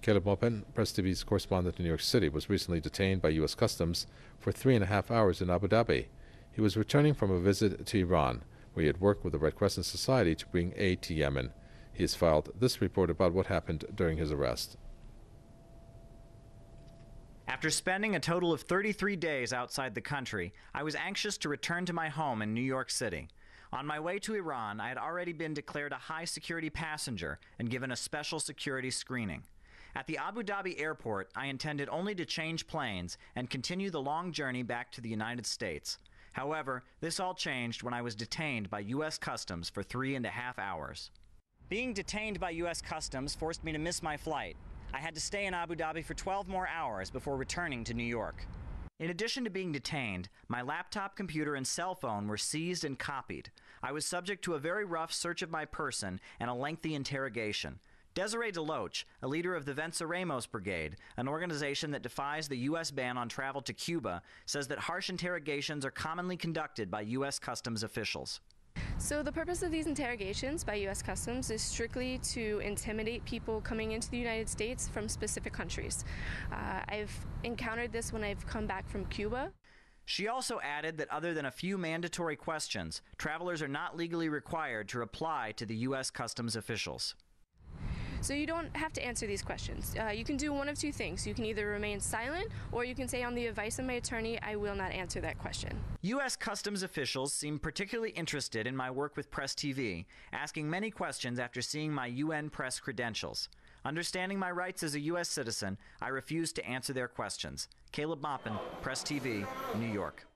Caleb Maupin, Press TV's correspondent in New York City, was recently detained by U.S. Customs for 3.5 hours in Abu Dhabi. He was returning from a visit to Iran, where he had worked with the Red Crescent Society to bring aid to Yemen. He has filed this report about what happened during his arrest. After spending a total of 33 days outside the country, I was anxious to return to my home in New York City. On my way to Iran, I had already been declared a high-security passenger and given a special security screening. At the Abu Dhabi airport, I intended only to change planes and continue the long journey back to the United States. However, this all changed when I was detained by U.S. Customs for 3.5 hours. Being detained by U.S. Customs forced me to miss my flight. I had to stay in Abu Dhabi for 12 more hours before returning to New York. In addition to being detained, my laptop, computer, and cell phone were seized and copied. I was subject to a very rough search of my person and a lengthy interrogation. Desiree DeLoach, a leader of the Venceremos Brigade, an organization that defies the U.S. ban on travel to Cuba, says that harsh interrogations are commonly conducted by U.S. Customs officials. So the purpose of these interrogations by U.S. Customs is strictly to intimidate people coming into the United States from specific countries. I've encountered this when I've come back from Cuba. She also added that other than a few mandatory questions, travelers are not legally required to reply to the U.S. Customs officials. So you don't have to answer these questions. You can do one of two things. You can either remain silent, or you can say, on the advice of my attorney, I will not answer that question. U.S. Customs officials seem particularly interested in my work with Press TV, asking many questions after seeing my UN press credentials. Understanding my rights as a U.S. citizen, I refused to answer their questions. Caleb Maupin, Press TV, New York.